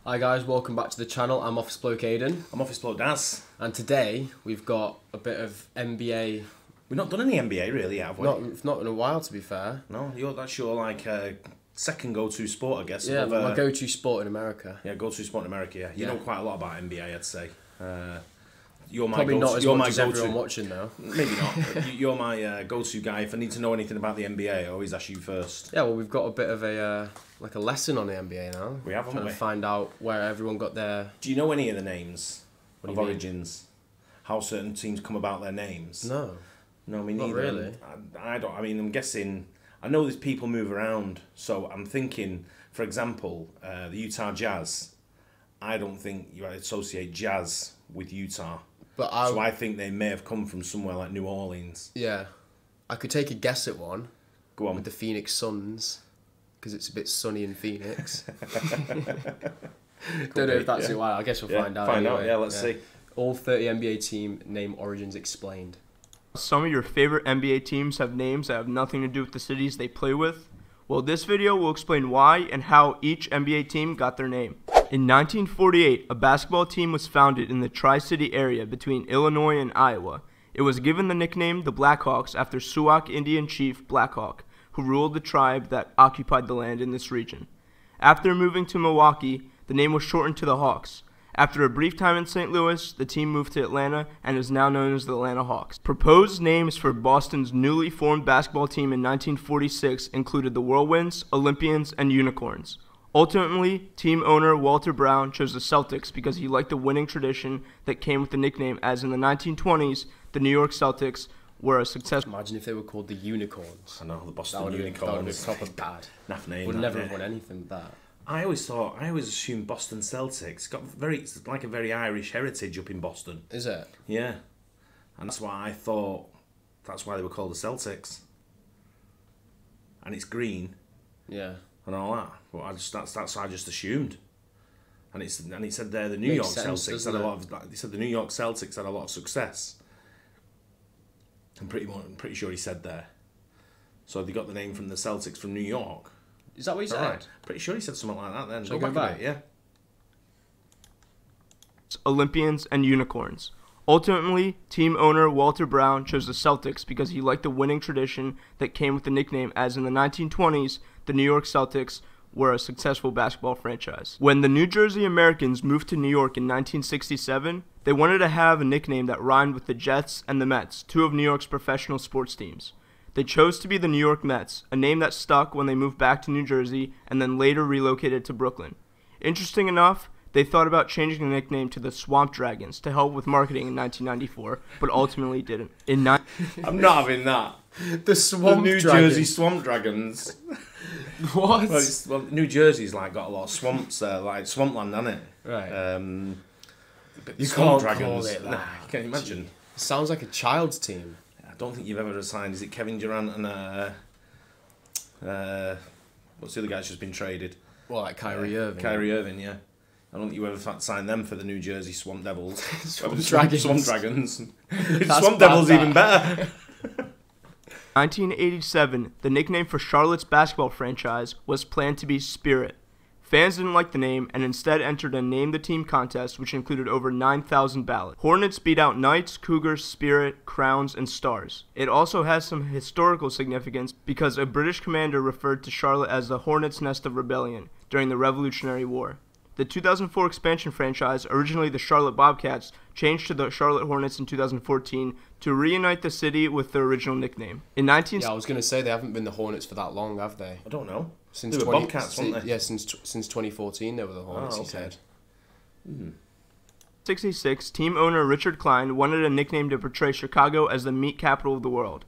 Hi guys, welcome back to the channel. I'm Office Bloke Aidan. I'm Office Bloke Daz. And today we've got a bit of NBA. We've not done any NBA really, have we? Not in a while, to be fair. No, that's your like second go-to sport, I guess. Yeah, my go-to sport in America. Yeah, go-to sport in America. Yeah, you know quite a lot about NBA, I'd say. You're my Probably not as you're much my as go-to. everyone watching though. Maybe not. You're my go-to guy. If I need to know anything about the NBA, I always ask you first. Yeah, well, we've got a bit of a like a lesson on the NBA now. We have, haven't we? Trying to find out where everyone got their. Do you know any of the names of mean? origins? How certain teams come about their names? No. No, me neither. Not really. I don't. I mean, I'm guessing. I know these people move around, so I'm thinking. For example, the Utah Jazz. I don't think you associate jazz with Utah. But so I think they may have come from somewhere like New Orleans. Yeah, I could take a guess at one. Go on. With the Phoenix Suns, because it's a bit sunny in Phoenix. Don't know if that's it. Well, I guess we'll find out. Find anyway. out. Yeah, let's see. All 30 NBA team name origins explained. Some of your favorite NBA teams have names that have nothing to do with the cities they play with. Well, this video will explain why and how each NBA team got their name. In 1948, a basketball team was founded in the Tri-City area between Illinois and Iowa. It was given the nickname the Blackhawks after Sioux Indian chief Blackhawk, who ruled the tribe that occupied the land in this region. After moving to Milwaukee, the name was shortened to the Hawks. After a brief time in St. Louis, the team moved to Atlanta and is now known as the Atlanta Hawks. Proposed names for Boston's newly formed basketball team in 1946 included the Whirlwinds, Olympians, and Unicorns. Ultimately, team owner Walter Brown chose the Celtics because he liked the winning tradition that came with the nickname, as in the 1920s, the New York Celtics were a success. Imagine if they were called the Unicorns. I know, the Boston That would Unicorns. have been proper bad. Naff name. Would never have won anything with that. I always assumed Boston Celtics got it's like a very Irish heritage up in Boston. Is it? Yeah, and that's why I thought that's why they were called the Celtics. And it's green. Yeah. And all that, but that's I just assumed. And it said there the New York Celtics had a lot of. They said the New York Celtics had a lot of success. I'm pretty sure he said there. So they got the name from the Celtics from New York. Is that what he said? Right. Pretty sure he said something like that then. Shall go back? Yeah. Olympians, and Unicorns. Ultimately, team owner Walter Brown chose the Celtics because he liked the winning tradition that came with the nickname, as in the 1920s, the New York Celtics were a successful basketball franchise. When the New Jersey Americans moved to New York in 1967, they wanted to have a nickname that rhymed with the Jets and the Mets, two of New York's professional sports teams. They chose to be the New York Mets, a name that stuck when they moved back to New Jersey and then later relocated to Brooklyn. Interesting enough, they thought about changing the nickname to the Swamp Dragons to help with marketing in 1994, but ultimately didn't. I'm not having that. The New Jersey Swamp Dragons. What? Well, New Jersey's like got a lot of swamps there, like swampland, hasn't it? Right. You Swamp can't Dragons. call it that. Nah, you can't imagine. It sounds like a child's team. I don't think you've ever signed. Is it Kevin Durant and what's the other guy that's just been traded? Well, like Kyrie Irving. Kyrie Irving, yeah. I don't think you ever signed them for the New Jersey Swamp Devils. Swamp Dragons. Swamp Dragons. That's Swamp bad, Devils that. even better. 1987, the nickname for Charlotte's basketball franchise was planned to be Spirit. Fans didn't like the name and instead entered a Name the Team contest, which included over 9,000 ballots. Hornets beat out Knights, Cougars, Spirit, Crowns, and Stars. It also has some historical significance because a British commander referred to Charlotte as the Hornets' Nest of Rebellion during the Revolutionary War. The 2004 expansion franchise, originally the Charlotte Bobcats, changed to the Charlotte Hornets in 2014 to reunite the city with the original nickname. Yeah, I was going to say they haven't been the Hornets for that long, have they? I don't know. Since they were Bobcats, weren't they? Yeah, since 2014 they were the Hornets, he said. 1966, team owner Richard Klein wanted a nickname to portray Chicago as the meat capital of the world.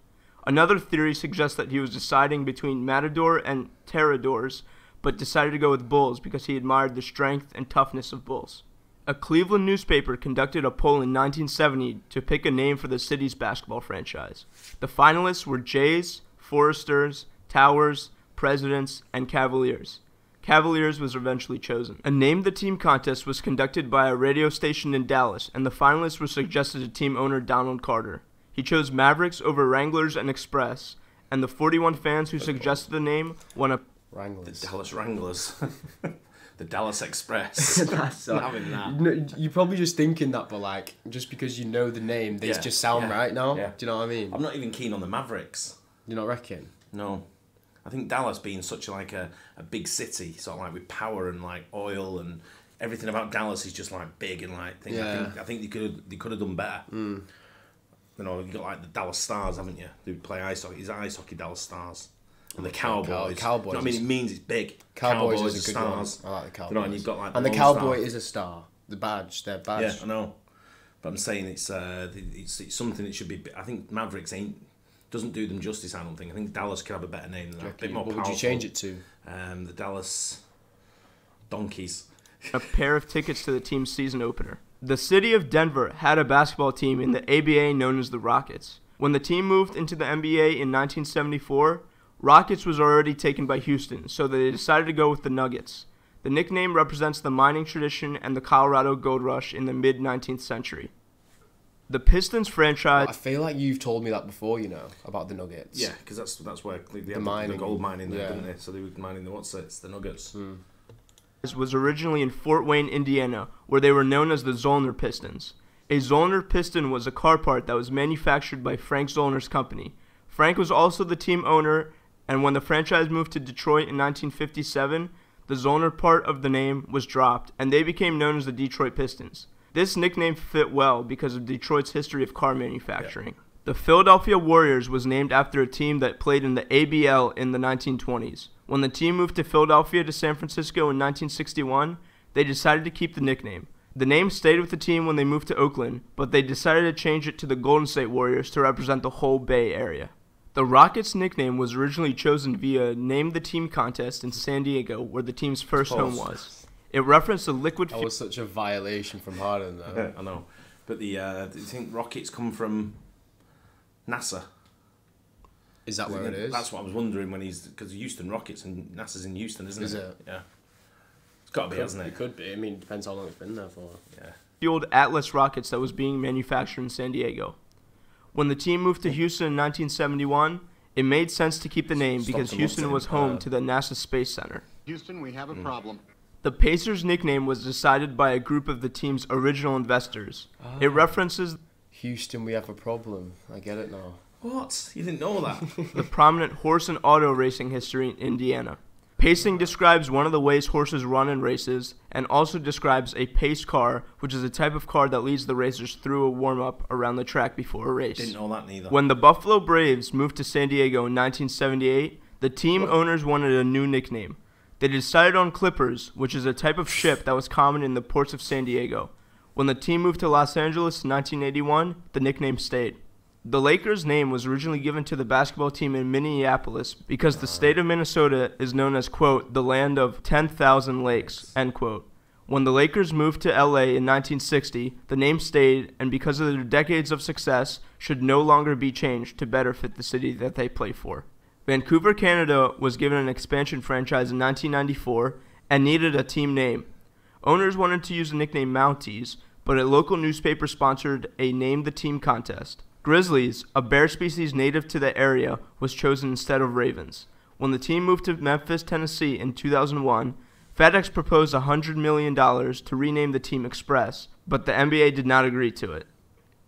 Another theory suggests that he was deciding between Matador and Terradors, but decided to go with Bulls because he admired the strength and toughness of Bulls. A Cleveland newspaper conducted a poll in 1970 to pick a name for the city's basketball franchise. The finalists were Jays, Foresters, Towers, Presidents, and Cavaliers. Cavaliers was eventually chosen. A Name the Team contest was conducted by a radio station in Dallas, and the finalists were suggested to team owner Donald Carter. He chose Mavericks over Wranglers and Express, and the 41 fans who suggested the name won a Wranglers. The Dallas Wranglers. The Dallas Express. That's Not having that. You're probably just thinking that, but like, just because you know the name, they just sound right now. Yeah. Do you know what I mean? I'm not even keen on the Mavericks. You not reckon? No. I think Dallas being such like a big city, sort of like with power and like oil and everything about Dallas is just like big and like thing. I think they could have done better. You know, you got like the Dallas Stars, haven't you? They play ice hockey. Is that ice hockey Dallas Stars? And the Cowboys. Cowboys. You know what I mean? It means it's big. Cowboys is a good Stars. one. I like the Cowboys. You know, and you've got like and the Lone Cowboy Star. is a star. The badge, their badge. Yeah, I know. But I'm saying it's something that should be. I think Mavericks doesn't do them justice. I don't think. I think Dallas could have a better name than that. A bit more powerful. What would you change it to? The Dallas Donkeys. A pair of tickets to the team's season opener. The city of Denver had a basketball team in the ABA known as the Rockets. When the team moved into the NBA in 1974, Rockets was already taken by Houston, so they decided to go with the Nuggets. The nickname represents the mining tradition and the Colorado Gold Rush in the mid-19th century. The Pistons franchise... I feel like you've told me that before, you know, about the Nuggets. Yeah, because that's where they have mining, the gold mining there, didn't they? So they were mining the Nuggets. was originally in Fort Wayne, Indiana, where they were known as the Zollner Pistons. A Zollner piston was a car part that was manufactured by Frank Zollner's company. Frank was also the team owner, and when the franchise moved to Detroit in 1957, the Zollner part of the name was dropped, and they became known as the Detroit Pistons. This nickname fit well because of Detroit's history of car manufacturing. Yeah. The Philadelphia Warriors was named after a team that played in the ABL in the 1920s. When the team moved to Philadelphia to San Francisco in 1961, they decided to keep the nickname. The name stayed with the team when they moved to Oakland, but they decided to change it to the Golden State Warriors to represent the whole Bay Area. The Rockets' nickname was originally chosen via Name the Team contest in San Diego, where the team's first home was. It referenced the liquid... That was such a violation from Harden, though. I know. But do you think Rockets come from NASA? Is that where it is? That's what I was wondering when because Houston Rockets and NASA's in Houston, isn't it? Is it? Yeah. It's got to be, hasn't it? It could be. I mean, it depends how long it's been there for. Yeah. The old Atlas Rockets that was being manufactured in San Diego. When the team moved to Houston in 1971, it made sense to keep the name because Houston was home to the NASA Space Center. Houston, we have a problem. The Pacers' nickname was decided by a group of the team's original investors. It references Houston, we have a problem. I get it now. What? You didn't know that? the prominent horse and auto racing history in Indiana. Pacing describes one of the ways horses run in races, and also describes a pace car, which is a type of car that leads the racers through a warm-up around the track before a race. Didn't know that neither. When the Buffalo Braves moved to San Diego in 1978, the team owners wanted a new nickname. They decided on Clippers, which is a type of ship that was common in the ports of San Diego. When the team moved to Los Angeles in 1981, the nickname stayed. The Lakers' name was originally given to the basketball team in Minneapolis because the state of Minnesota is known as, quote, the land of 10,000 lakes, end quote. When the Lakers moved to LA in 1960, the name stayed, and because of their decades of success, should no longer be changed to better fit the city that they play for. Vancouver, Canada was given an expansion franchise in 1994 and needed a team name. Owners wanted to use the nickname Mounties, but a local newspaper sponsored a Name the Team contest. Grizzlies, a bear species native to the area, was chosen instead of ravens. When the team moved to Memphis, Tennessee in 2001, FedEx proposed $100 million to rename the team Express, but the NBA did not agree to it.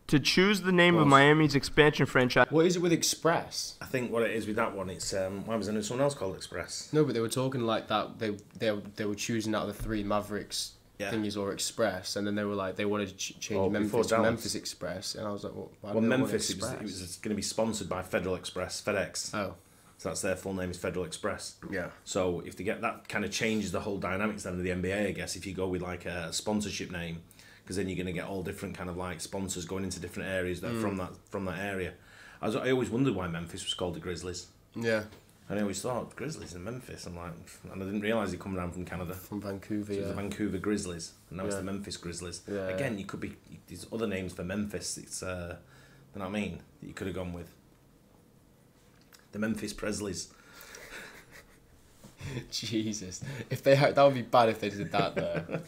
To choose the name of Miami's expansion franchise... What is it with Express? I think what it is with that one, it's... why was there someone else called Express? No, but they were talking like that. They were choosing out of the three Mavericks thingies or Express, and then they were like they wanted to change Memphis to Memphis Express, and I was like, well Memphis it was going to be sponsored by Federal Express, FedEx. Oh, so that's their full name is Federal Express. Yeah. So if they get that, kind of changes the whole dynamics then of the NBA, I guess. If you go with like a sponsorship name, because then you're going to get all different kind of like sponsors going into different areas that are from that area. I always wondered why Memphis was called the Grizzlies. Yeah. And I always thought Grizzlies in Memphis. I'm like, and I didn't realise they come down from Canada. From Vancouver, so the Vancouver Grizzlies, and now it's the Memphis Grizzlies. Yeah, Again, you could be there's other names for Memphis. It's you know what I mean, that you could have gone with. The Memphis Presleys. Jesus, if they that would be bad if they did that though.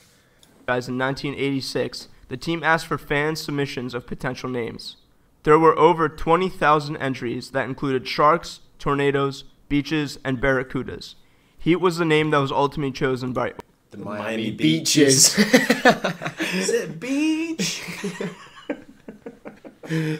Guys, in 1986, the team asked for fan submissions of potential names. There were over 20,000 entries that included sharks, tornadoes, beaches, and barracudas. Heat was the name that was ultimately chosen by The Miami Beaches. Is it beach?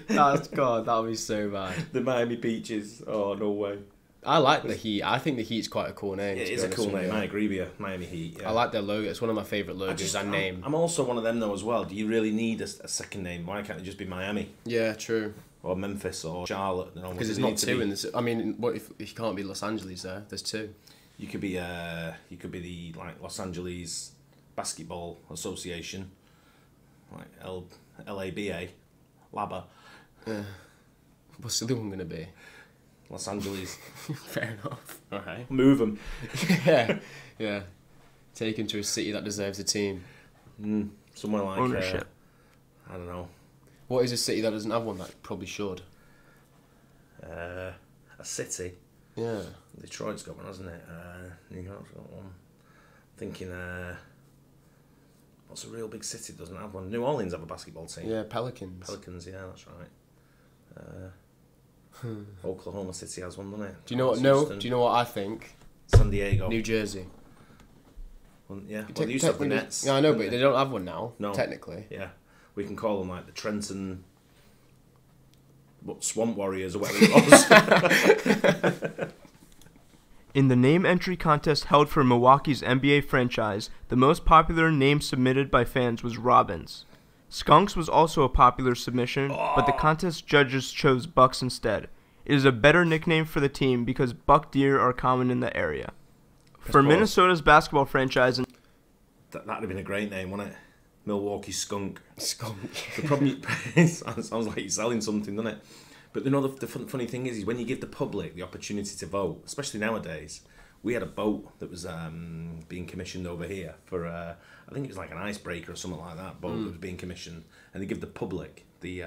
God, that would be so bad. The Miami Beaches. Oh, no way. I like the Heat. I think the Heat's quite a cool name. Yeah, it is a cool name. I agree with you. Miami Heat. Yeah. I like their logo. It's one of my favourite logos and name. I'm also one of them though as well. Do you really need a second name? Why can't it just be Miami? Yeah, true. Or Memphis or Charlotte? Because there's not two in this. I mean, what if you can't be Los Angeles there? There's two. You could be the Los Angeles Basketball Association, like LABA, LABA. What's the other one gonna be? Los Angeles. Fair enough. All right. Move them. yeah. Take him to a city that deserves a team. Somewhere like ownership. I don't know. What is a city that doesn't have one that probably should? A city. Yeah. Detroit's got one, hasn't it? New York's got one. Thinking, what's a real big city that doesn't have one? New Orleans have a basketball team. Yeah, Pelicans. Pelicans, yeah, that's right. Oklahoma City has one, doesn't it? Do you know what? No. Do you know what I think? San Diego. New Jersey. Well, yeah. Well, they used to have the Nets. Yeah, I know, but they don't have one now. No. Technically. Yeah. We can call them like the Trenton Swamp Warriors or whatever it was. In the name entry contest held for Milwaukee's NBA franchise, the most popular name submitted by fans was Robins. Skunks was also a popular submission, but the contest judges chose Bucks instead. It is a better nickname for the team because buck deer are common in the area. For Minnesota's basketball franchise... That'd have been a great name, wouldn't it? Milwaukee Skunk. Skunk. The problem sounds like you're selling something, doesn't it? But you know, the funny thing is when you give the public the opportunity to vote, especially nowadays, we had a boat that was being commissioned over here for, I think it was like an icebreaker or something like that, boat that was being commissioned, and they give the public the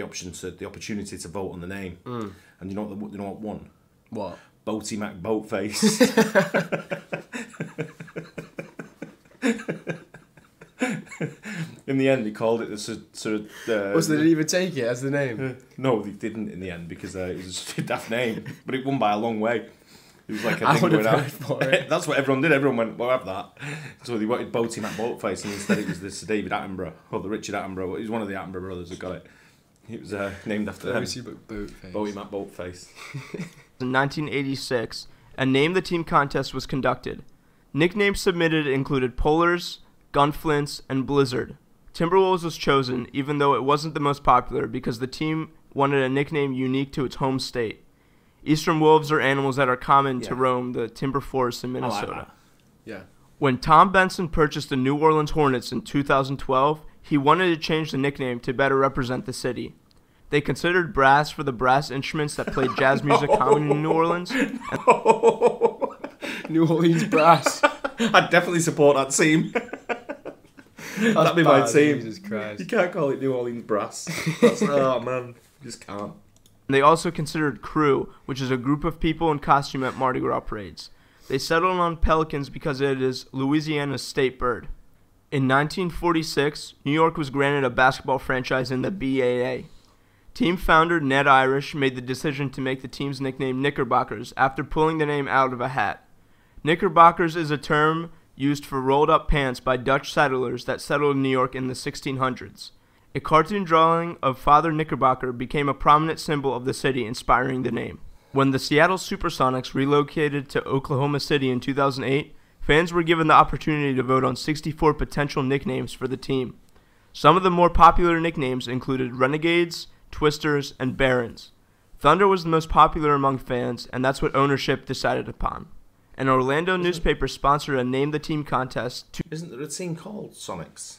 opportunity to vote on the name. And you know what won? What? Boaty Mac Boatface. In the end, he called it the sort of. So they didn't even take it as the name? No, they didn't in the end because it was a daft name, but it won by a long way. It was like a I thing would have going voted for it. That's what everyone did. Everyone went, "We'll have that." So they wanted Boaty Mac Boatface, and instead it was this David Attenborough or the Richard Attenborough. He was one of the Attenborough brothers that got it. It was named after them. Boaty Mac Boatface. In 1986, a Name the Team contest was conducted. Nicknames submitted included Polars, Gunflints, and Blizzard. Timberwolves was chosen, even though it wasn't the most popular, because the team wanted a nickname unique to its home state. Eastern wolves are animals that are common to roam the timber forests in Minnesota. I like that. Yeah. When Tom Benson purchased the New Orleans Hornets in 2012, he wanted to change the nickname to better represent the city. They considered brass for the brass instruments that played jazz music common in New Orleans. New Orleans brass. I'd definitely support that team. That'd be my team. Jesus Christ. You can't call it New Orleans brass. Oh man, you just can't. They also considered crew, which is a group of people in costume at Mardi Gras parades. They settled on pelicans because it is Louisiana's state bird. In 1946, New York was granted a basketball franchise in the BAA. Team founder Ned Irish made the decision to make the team's nickname Knickerbockers after pulling the name out of a hat. Knickerbockers is a term used for rolled-up pants by Dutch settlers that settled in New York in the 1600s. A cartoon drawing of Father Knickerbocker became a prominent symbol of the city, inspiring the name. When the Seattle Supersonics relocated to Oklahoma City in 2008, fans were given the opportunity to vote on 64 potential nicknames for the team. Some of the more popular nicknames included Renegades, Twisters, and Barons. Thunder was the most popular among fans, and that's what ownership decided upon. An Orlando newspaper sponsored a Name the Team contest. Isn't there a team called Sonics?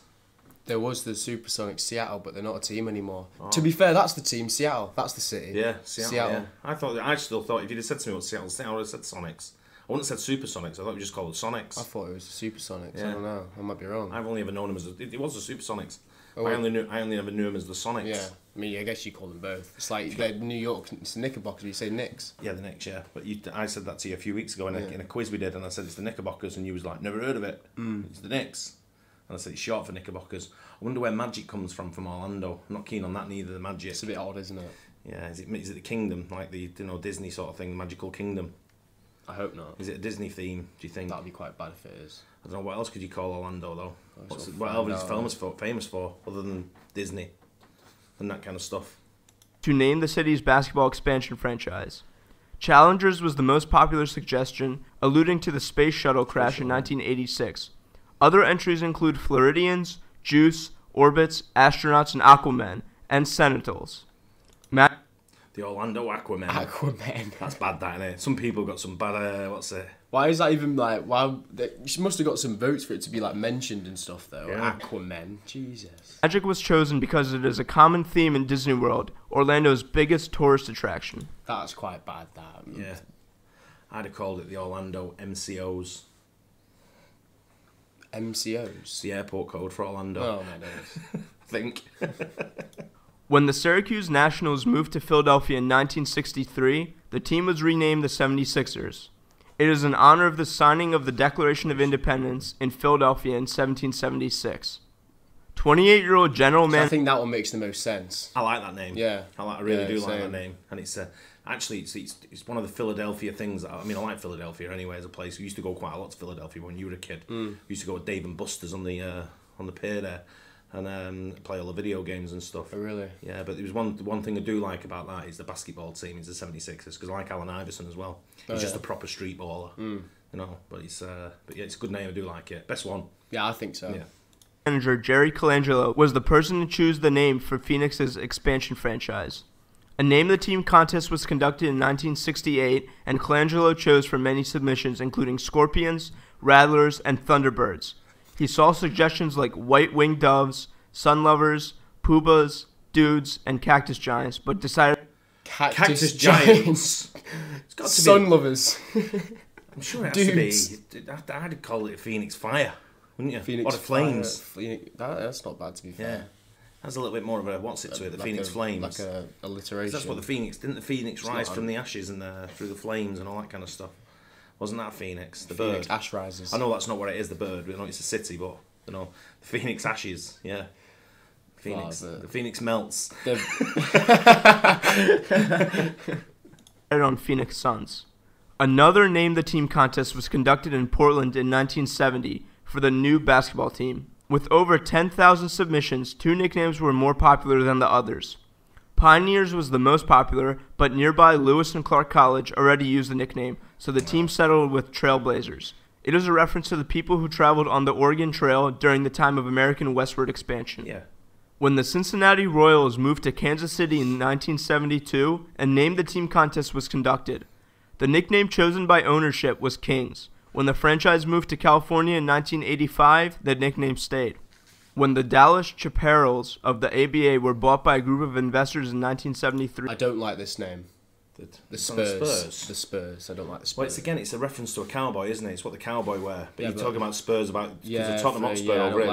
There was the Supersonics Seattle, but they're not a team anymore. Oh. To be fair, that's the team, Seattle. That's the city. Yeah, Seattle. Yeah. I still thought if you'd have said to me what Seattle was, I would have said Sonics. I wouldn't have said Supersonics. I thought we just called it Sonics. I thought it was the Supersonics. Yeah. I don't know. I might be wrong. I've only ever known them as it was the Supersonics. Oh, I only ever knew them as the Sonics. Yeah, I mean, I guess you call them both. It's like the New York, it's the Knickerbockers. You say Knicks. Yeah, the Knicks. Yeah, but I said that to you a few weeks ago in a quiz we did, and I said it's the Knickerbockers, and you was like, never heard of it. It's the Knicks, and I said it's short for Knickerbockers. I wonder where Magic comes from Orlando. I'm not keen on that neither. The Magic. It's a bit odd, isn't it? Yeah, is it the Kingdom, like the Disney sort of thing, the Magical Kingdom? I hope not. Is it a Disney theme, do you think? That'd be quite bad if it is. I don't know, what else could you call Orlando, though? What else is it famous for, other than Disney and that kind of stuff? To name the city's basketball expansion franchise. Challengers was the most popular suggestion, alluding to the space shuttle crash in 1986. Other entries include Floridians, Juice, Orbits, Astronauts, and Aquaman, and Sentinels. The Orlando Aquaman. Aquaman. That's bad, that, innit? Some people got some bad, what's it? Why is that even, like, she must have got some votes for it to be, like, mentioned and stuff, though. Yeah. Aquaman. Jesus. Magic was chosen because it is a common theme in Disney World, Orlando's biggest tourist attraction. That's quite bad, that. Yeah. I'd have called it the Orlando MCOs. MCOs? It's the airport code for Orlando. Oh, my days. I think. When the Syracuse Nationals moved to Philadelphia in 1963, the team was renamed the 76ers. It is in honor of the signing of the Declaration of Independence in Philadelphia in 1776. 28-year-old general manager. I think that one makes the most sense. I like that name. Yeah. I really do like that name. And it's actually it's one of the Philadelphia things. I mean, I like Philadelphia anyway as a place. We used to go quite a lot to Philadelphia when you were a kid. We used to go with Dave and Buster's on the pier there. And play all the video games and stuff. Oh, really? Yeah, but there was one thing I do like about that is the basketball team is the 76ers, because I like Allen Iverson as well. He's just a proper street baller, you know. But it's yeah, it's a good name. I do like it. Best one. Yeah, I think so. Yeah. Manager Jerry Colangelo was the person to choose the name for Phoenix's expansion franchise. A Name the Team contest was conducted in 1968, and Colangelo chose from many submissions, including Scorpions, Rattlers, and Thunderbirds. He saw suggestions like White-Winged Doves, Sun Lovers, Poobahs, Dudes, and Cactus Giants, but decided... Cactus Giants? It's got to Sun Lovers. I'm sure it has to be... I'd call it Phoenix Fire, wouldn't you? Phoenix or the Flames. That's not bad, to be fair. Yeah. That's a little bit more of a what's it to it, the Phoenix Flames. Like a alliteration. That's what the Phoenix... Didn't the Phoenix rise from the ashes and through the flames and all that kind of stuff? Wasn't that Phoenix? The Phoenix bird. Ash rises. I know that's not what it is, the bird. I know it's a city, but, you know, the Phoenix Ashes, yeah. Phoenix. The Phoenix melts. On Phoenix Suns. Another Name the Team contest was conducted in Portland in 1970 for the new basketball team. With over 10,000 submissions, two nicknames were more popular than the others. Pioneers was the most popular, but nearby Lewis and Clark College already used the nickname, so the team settled with Trailblazers. It is a reference to the people who traveled on the Oregon Trail during the time of American westward expansion. Yeah. When the Cincinnati Royals moved to Kansas City in 1972, a Name the Team contest was conducted. The nickname chosen by ownership was Kings. When the franchise moved to California in 1985, the nickname stayed. When the Dallas Chaparrals of the ABA were bought by a group of investors in 1973... I don't like this name. The Spurs. The Spurs. I don't like the Spurs. Well, it's a reference to a cowboy, isn't it? It's what the cowboy wear. But you're talking about Spurs because yeah, the Tottenham Hotspur over here.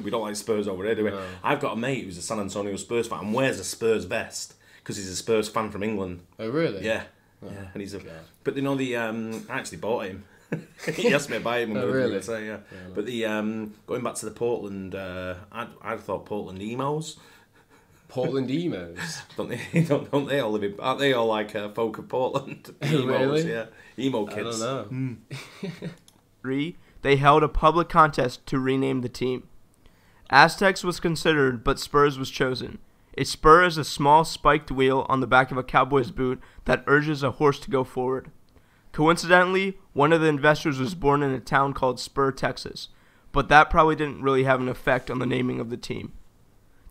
We don't like Spurs over here, do we? No. I've got a mate who's a San Antonio Spurs fan and wears a Spurs vest because he's a Spurs fan from England. Oh, really? Yeah. Oh, yeah. And he's a. God. But you know I actually bought him. He asked me to buy him. Oh, really? Say, yeah. But the going back to the Portland, I thought Portland emos. Portland emos. Don't they all live in? Aren't they all like folk of Portland? Emos, really? Yeah, emo kids. I don't know. They held a public contest to rename the team. Aztecs was considered, but Spurs was chosen. A spur is a small spiked wheel on the back of a cowboy's boot that urges a horse to go forward. Coincidentally, one of the investors was born in a town called Spur, Texas, but that probably didn't really have an effect on the naming of the team.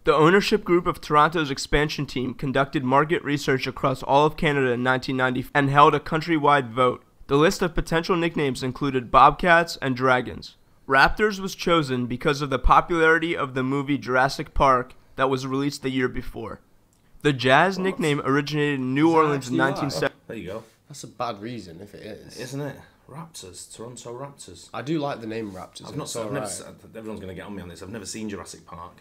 The ownership group of Toronto's expansion team conducted market research across all of Canada in 1990 and held a countrywide vote. The list of potential nicknames included Bobcats and Dragons. Raptors was chosen because of the popularity of the movie Jurassic Park that was released the year before. The Jazz nickname originated in New Orleans in 1970. There you go. That's a bad reason if it is. Isn't it? Raptors, Toronto Raptors. I do like the name Raptors. Everyone's going to get on me on this. I've never seen Jurassic Park.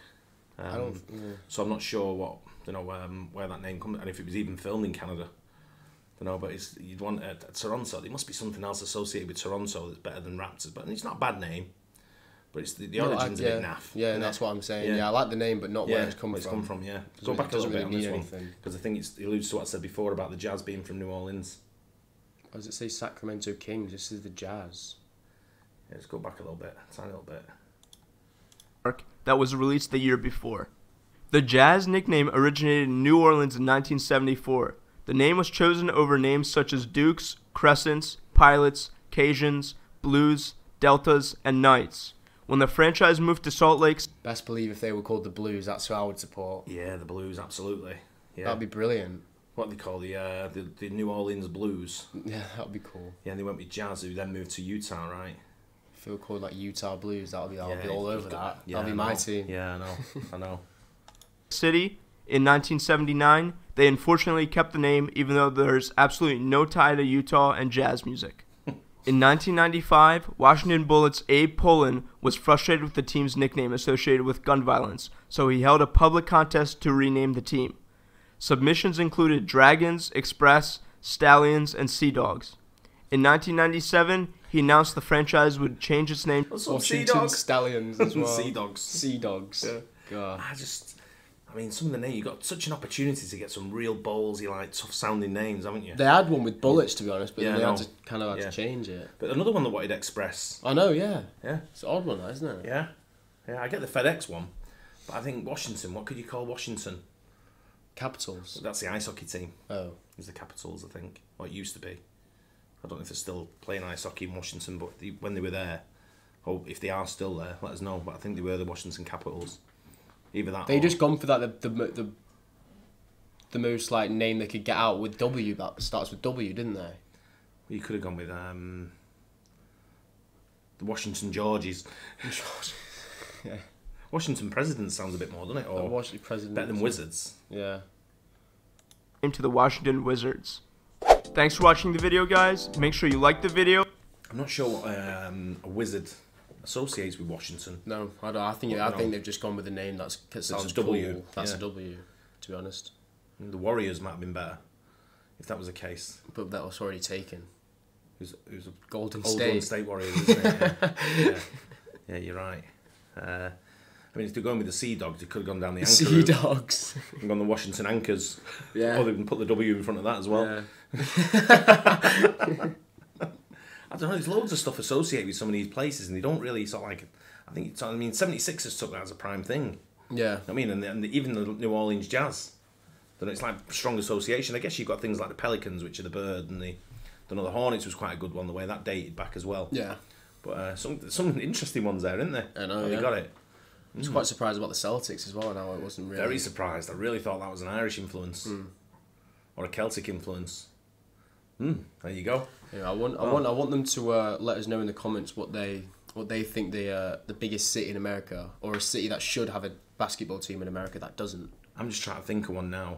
So I'm not sure what where that name comes and if it was even filmed in Canada. But you'd want Toronto. There must be something else associated with Toronto that's better than Raptors. But it's not a bad name. But it's the origin's a bit naff. Yeah, and that's what I'm saying. Yeah, I like the name, but not where it's come from. Yeah, go back a little bit on this one because I think it alludes to what I said before about the Jazz being from New Orleans. does it say Sacramento Kings? This is the Jazz. Yeah, let's go back a little bit, a tiny little bit. That was released the year before. The Jazz nickname originated in New Orleans in 1974. The name was chosen over names such as Dukes, Crescents, Pilots, Cajuns, Blues, Deltas, and Knights. When the franchise moved to Salt Lake... Best believe if they were called the Blues, that's who I would support. Yeah, the Blues, absolutely. Yeah. That'd be brilliant. What do they call the New Orleans Blues? Yeah, that'd be cool. Yeah, and they went with Jazz, who then moved to Utah, right? If they were called like Utah Blues, I'll be all over that. Yeah, that'll be my team. Yeah, I know. I know. City in 1979, they unfortunately kept the name even though there's absolutely no tie to Utah and jazz music. In 1995, Washington Bullets' Abe Pollin was frustrated with the team's nickname associated with gun violence, so he held a public contest to rename the team. Submissions included Dragons, Express, Stallions, and Sea Dogs. In 1997, he announced the franchise would change its name to Washington Stallions as well. Sea Dogs. Sea Dogs. Yeah. God. I mean, some of the names, you got such an opportunity to get some real ballsy, like, tough-sounding names, haven't you? They had one with Bullets, to be honest, but yeah, they had to change it. But another one that wanted Express. I know, yeah. Yeah. It's an odd one, isn't it? Yeah. Yeah, I get the FedEx one, but I think Washington, what could you call Washington? Capitals. That's the ice hockey team. Oh. It's the Capitals, I think. Or it used to be. I don't know if they're still playing ice hockey in Washington, but when they were there, or if they are still there, let us know. But I think they were the Washington Capitals. Either that. They just gone for that the most like name they could get out with W that starts with W, didn't they? You could have gone with the Washington Georges. Yeah. Washington Presidents sounds a bit more, doesn't it? Or Washington Presidents. better than Wizards. Yeah. To the Washington Wizards. Thanks for watching the video, guys. Make sure you like the video. I'm not sure what a wizard associates with Washington. No, I don't. I think they've just gone with a name that sounds W. Cool. That's yeah. a W, to be honest. The Warriors might have been better if that was the case. But that was already taken. It was a Golden State Warriors, isn't it? Yeah. Yeah, you're right. I mean, if they're going with the Sea Dogs, they could have gone down the anchor Sea route. Dogs. And gone the Washington Anchors. Yeah. Or they can put the W in front of that as well. Yeah. I don't know, there's loads of stuff associated with some of these places and they don't really sort of like... I think 76ers took that as a prime thing. Yeah. I mean, and even the New Orleans Jazz. Then it's like strong association. I guess you've got things like the Pelicans, which are the bird, and the Hornets was quite a good one, the way that dated back as well. Yeah. But some interesting ones there, isn't there? I know, How they got it. I was quite surprised about the Celtics as well, and how it wasn't really... Very surprised. I really thought that was an Irish influence. Or a Celtic influence. There you go. Yeah, I want them to let us know in the comments what they think the biggest city in America, or a city that should have a basketball team in America that doesn't. I'm just trying to think of one now.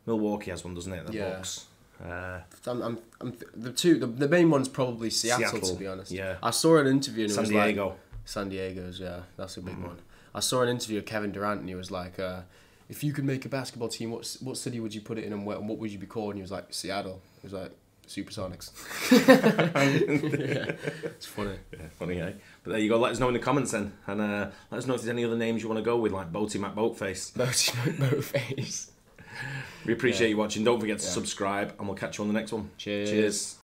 Milwaukee has one, doesn't it? The Bucks. The main one's probably Seattle, to be honest. Yeah. I saw an interview and it was Diego. like... San Diego's, yeah. That's a big one. I saw an interview of Kevin Durant and he was like, if you could make a basketball team, what city would you put it in and what would you be called? And he was like, Seattle. He was like, Supersonics. Yeah. It's funny. Yeah, funny, eh? But there you go. Let us know in the comments then. And let us know if there's any other names you want to go with, like Boaty McBoatface. Boaty McBoatface. We appreciate you watching. Don't forget to subscribe and we'll catch you on the next one. Cheers.